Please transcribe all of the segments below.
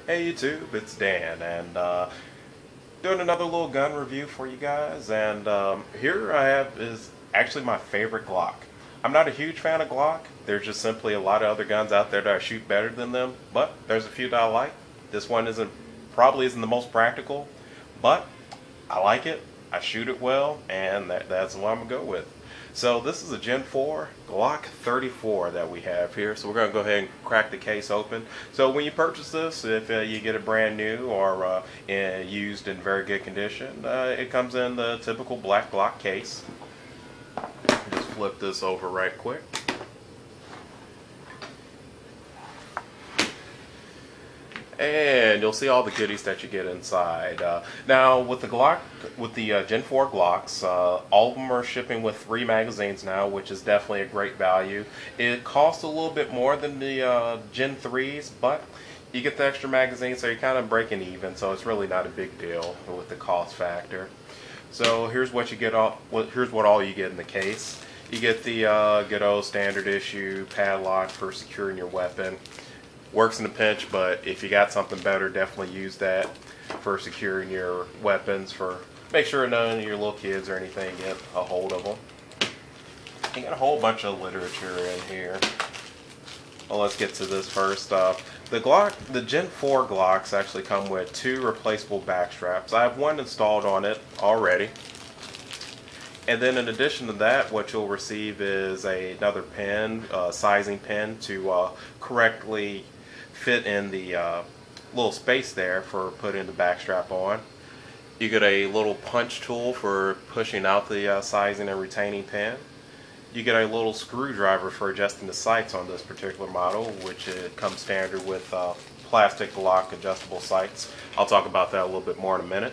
Hey YouTube, it's Dan, and doing another little gun review for you guys. And here I have is actually my favorite Glock. I'm not a huge fan of Glock. There's just simply a lot of other guns out there that I shoot better than them, but there's a few that I like. This one probably isn't the most practical, but I like it. I shoot it well, and that's what I'm gonna go with. So this is a Gen 4 Glock 34 that we have here. So we're going to go ahead and crack the case open. So when you purchase this, if you get it brand new or used in very good condition, it comes in the typical black Glock case. Just flip this over right quick. And you'll see all the goodies that you get inside. Now, with the Gen 4 Glocks, all of them are shipping with 3 magazines now, which is definitely a great value. It costs a little bit more than the Gen 3s, but you get the extra magazine, so you're kind of breaking even. So it's really not a big deal with the cost factor. So here's what you get. Here's what all you get in the case. You get the good old standard issue padlock for securing your weapon. Works in a pinch, but if you got something better, definitely use that for securing your weapons. Make sure none of your little kids or anything get a hold of them. You got a whole bunch of literature in here. Well, let's get to this first. The Gen 4 Glocks actually come with 2 replaceable back straps. I have one installed on it already. And then in addition to that, what you'll receive is another pin, sizing pin to correctly fit in the little space there for putting the back strap on. You get a little punch tool for pushing out the sizing and retaining pin. You get a little screwdriver for adjusting the sights on this particular model, which comes standard with plastic Glock adjustable sights. I'll talk about that a little bit more in a minute.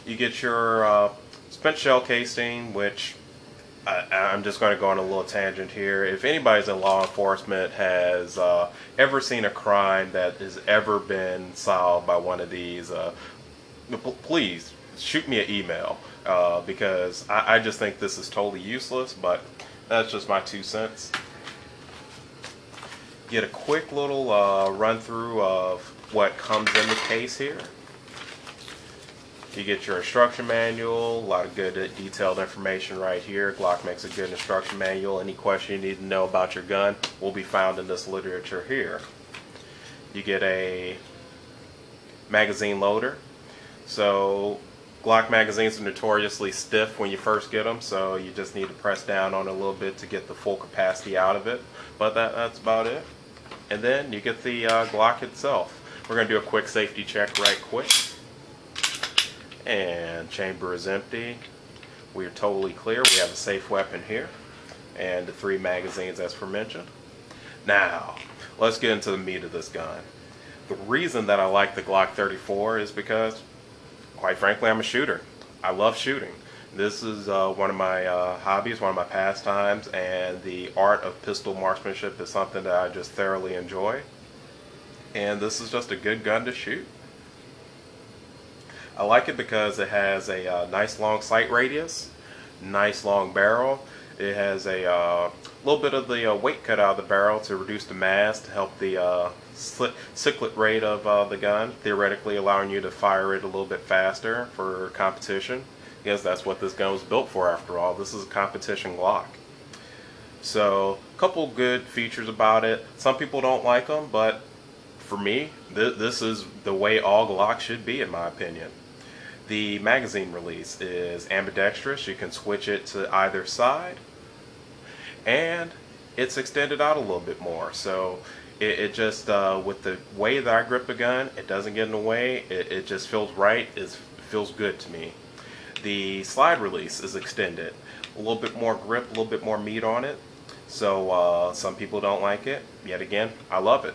You get your spent shell casing, which I'm just going to go on a little tangent here. If anybody's in law enforcement has ever seen a crime that has ever been solved by one of these, please shoot me an email because I just think this is totally useless, but that's just my 2 cents. Get a quick little run through of what comes in the case here. You get your instruction manual, a lot of good detailed information right here. Glock makes a good instruction manual. Any question you need to know about your gun will be found in this literature here. You get a magazine loader. So Glock magazines are notoriously stiff when you first get them, so you just need to press down on it a little bit to get the full capacity out of it. But that's about it. And then you get the Glock itself. We're going to do a quick safety check right quick. And chamber is empty. We are totally clear. We have a safe weapon here and the 3 magazines as aforementioned. Now let's get into the meat of this gun. The reason that I like the Glock 34 is because, quite frankly, I'm a shooter. I love shooting. This is one of my hobbies, one of my pastimes, and the art of pistol marksmanship is something that I just thoroughly enjoy. And this is just a good gun to shoot. I like it because it has a nice long sight radius, nice long barrel. It has a little bit of the weight cut out of the barrel to reduce the mass to help the cyclet rate of the gun, theoretically allowing you to fire it a little bit faster for competition. Because that's what this gun was built for after all. This is a competition Glock. So a couple good features about it. Some people don't like them, but for me, this is the way all Glocks should be in my opinion. The magazine release is ambidextrous. You can switch it to either side, and it's extended out a little bit more. So it just, with the way that I grip the gun, it doesn't get in the way. It just feels right. It feels good to me. The slide release is extended. A little bit more grip, a little bit more meat on it. So some people don't like it. Yet again, I love it.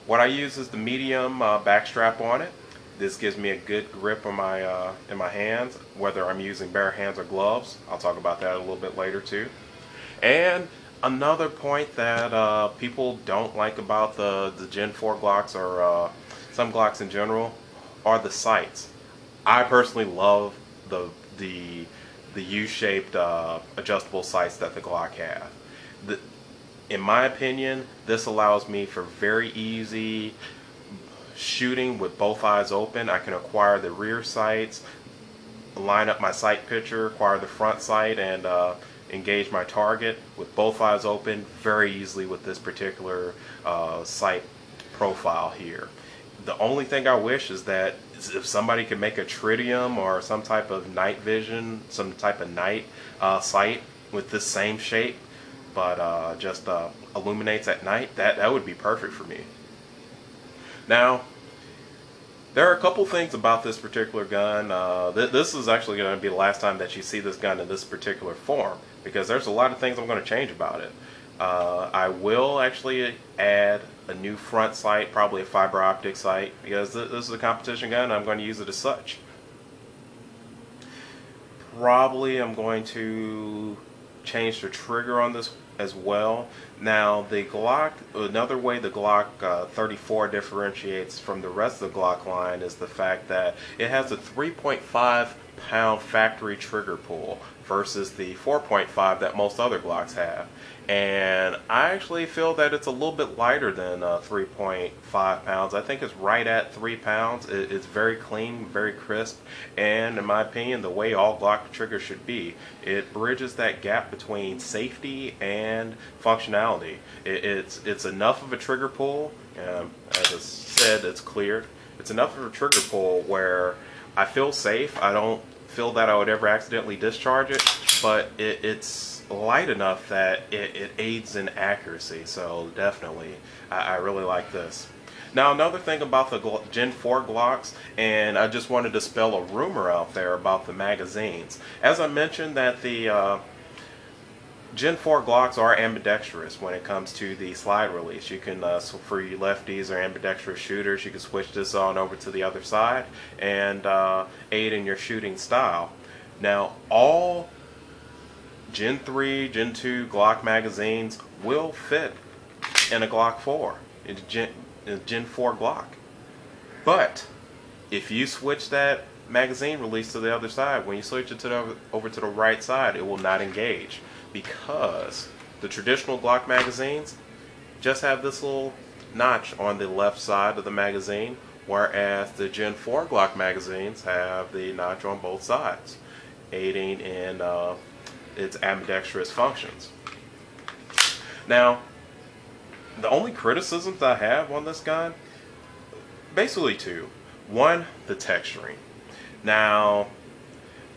What I use is the medium back strap on it. This gives me a good grip on in my hands, whether I'm using bare hands or gloves. I'll talk about that a little bit later too. And another point that people don't like about the Gen 4 Glocks or some Glocks in general are the sights. I personally love the U-shaped adjustable sights that the Glock have. In my opinion, this allows me for very easy shooting with both eyes open. I can acquire the rear sights, line up my sight picture, acquire the front sight, and engage my target with both eyes open very easily with this particular sight profile here. The only thing I wish is that if somebody could make a tritium or some type of night vision, some type of night sight with this same shape, but just illuminates at night, that would be perfect for me. Now, there are a couple things about this particular gun. This is actually going to be the last time that you see this gun in this particular form, because there's a lot of things I'm going to change about it. I will actually add a new front sight, probably a fiber optic sight, because this is a competition gun and I'm going to use it as such. Probably I'm going to change the trigger on this as well. Now the Glock, another way the Glock 34 differentiates from the rest of the Glock line is the fact that it has a 3.5 pound factory trigger pull versus the 4.5 that most other Glocks have. And I actually feel that it's a little bit lighter than 3.5 pounds. I think it's right at 3 pounds. It's very clean, very crisp, and in my opinion, the way all Glock triggers should be. It bridges that gap between safety and functionality. It's enough of a trigger pull, as I said, it's cleared. It's enough of a trigger pull where I feel safe. I don't feel that I would ever accidentally discharge it, but it's light enough that it aids in accuracy. So definitely, I really like this. Now another thing about the Gen 4 Glocks, and I just wanted to spell a rumor out there about the magazines. As I mentioned that the Gen 4 Glocks are ambidextrous when it comes to the slide release. You can, for you lefties or ambidextrous shooters, you can switch this on over to the other side and aid in your shooting style. Now, all Gen 3, Gen 2 Glock magazines will fit in a Glock 4, in Gen 4 Glock. But if you switch that magazine release to the other side, when you switch it to over to the right side, it will not engage, because the traditional Glock magazines just have this little notch on the left side of the magazine, whereas the Gen 4 Glock magazines have the notch on both sides, aiding in its ambidextrous functions. Now, the only criticisms I have on this gun, basically two. One, the texturing. Now,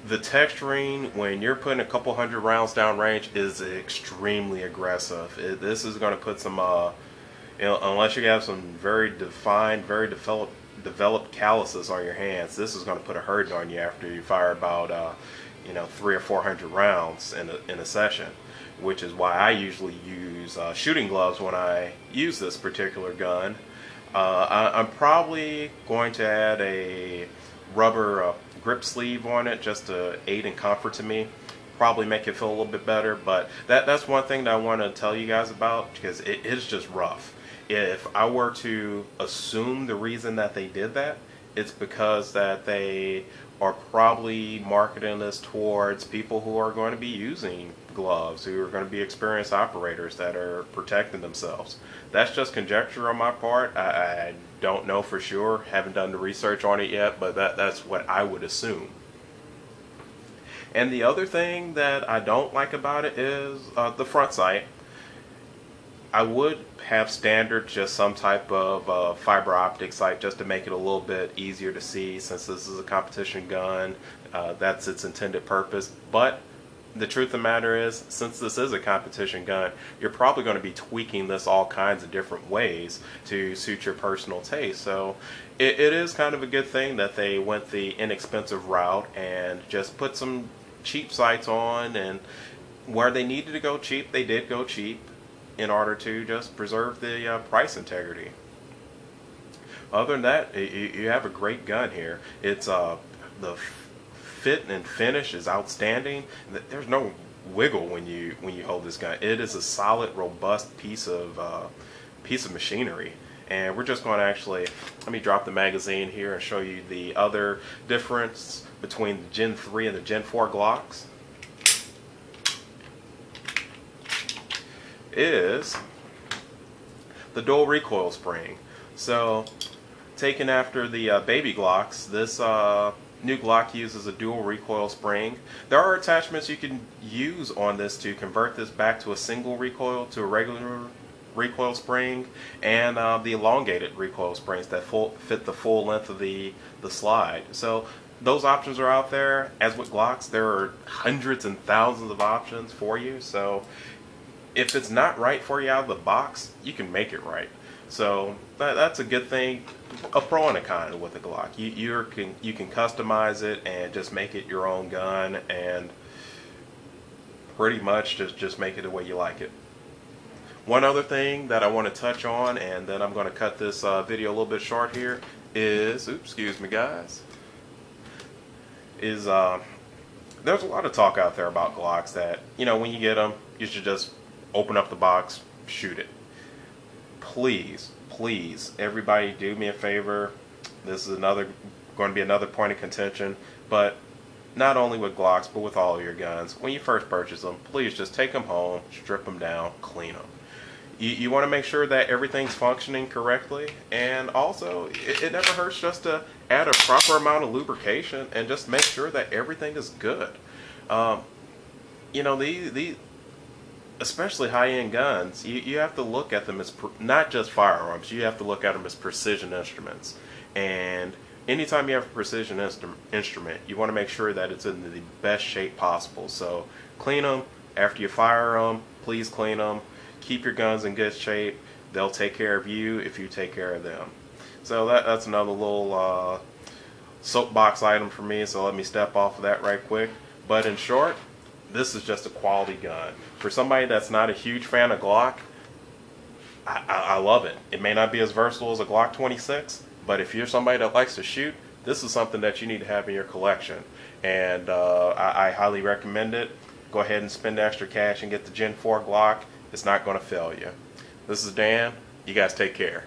the texturing when you're putting a couple hundred rounds down range is extremely aggressive. This is going to put some, unless you have some very defined, very developed calluses on your hands, this is going to put a hurting on you after you fire about 300 or 400 rounds in a session, which is why I usually use shooting gloves when I use this particular gun. I'm probably going to add a rubber grip sleeve on it just to aid in comfort to me, probably make it feel a little bit better. But that's one thing that I want to tell you guys about, because it is just rough. If I were to assume the reason that they did that, it's because that they are probably marketing this towards people who are going to be using gloves, who are going to be experienced operators that are protecting themselves. That's just conjecture on my part. I don't know for sure, haven't done the research on it yet, but that's what I would assume. And the other thing that I don't like about it is the front sight. I would have standard, just some type of fiber optic sight, just to make it a little bit easier to see, since this is a competition gun. That's its intended purpose. But the truth of the matter is, since this is a competition gun, you're probably going to be tweaking this all kinds of different ways to suit your personal taste. So it is kind of a good thing that they went the inexpensive route and just put some cheap sights on, and where they needed to go cheap, they did go cheap, in order to just preserve the price integrity. Other than that, you have a great gun here. It's the fit and finish is outstanding. There's no wiggle when you hold this gun. It is a solid, robust piece of machinery. And we're just going to actually, let me drop the magazine here and show you the other difference between the Gen 3 and the Gen 4 Glocks. Is the dual recoil spring. So taken after the baby Glocks. This new Glock uses a dual recoil spring. There are attachments you can use on this to convert this back to a single recoil to a regular recoil spring, and the elongated recoil springs that fit the full length of the slide. So those options are out there. As with Glocks, there are hundreds and thousands of options for you. So if it's not right for you out of the box, you can make it right. So that's a good thing, a pro and a con with a Glock. You can customize it and just make it your own gun, and pretty much just make it the way you like it. One other thing that I want to touch on, and then I'm going to cut this video a little bit short here, is, oops, excuse me guys, is there's a lot of talk out there about Glocks that, you know, when you get them, you should just open up the box, shoot it. Please, please, everybody do me a favor. This is going to be another point of contention, but not only with Glocks, but with all of your guns. When you first purchase them, please just take them home, strip them down, clean them. You want to make sure that everything's functioning correctly, and also it never hurts just to add a proper amount of lubrication and just make sure that everything is good. You know, these especially high-end guns, you have to look at them as not just firearms. You have to look at them as precision instruments. And anytime you have a precision instrument, you want to make sure that it's in the best shape possible. So clean them after you fire them. Please clean them. Keep your guns in good shape. They'll take care of you if you take care of them. So that's another little soapbox item for me. So let me step off of that right quick. But in short, this is just a quality gun. For somebody that's not a huge fan of Glock, I love it. It may not be as versatile as a Glock 26, but if you're somebody that likes to shoot, this is something that you need to have in your collection. And I highly recommend it. Go ahead and spend the extra cash and get the Gen 4 Glock. It's not going to fail you. This is Dan. You guys take care.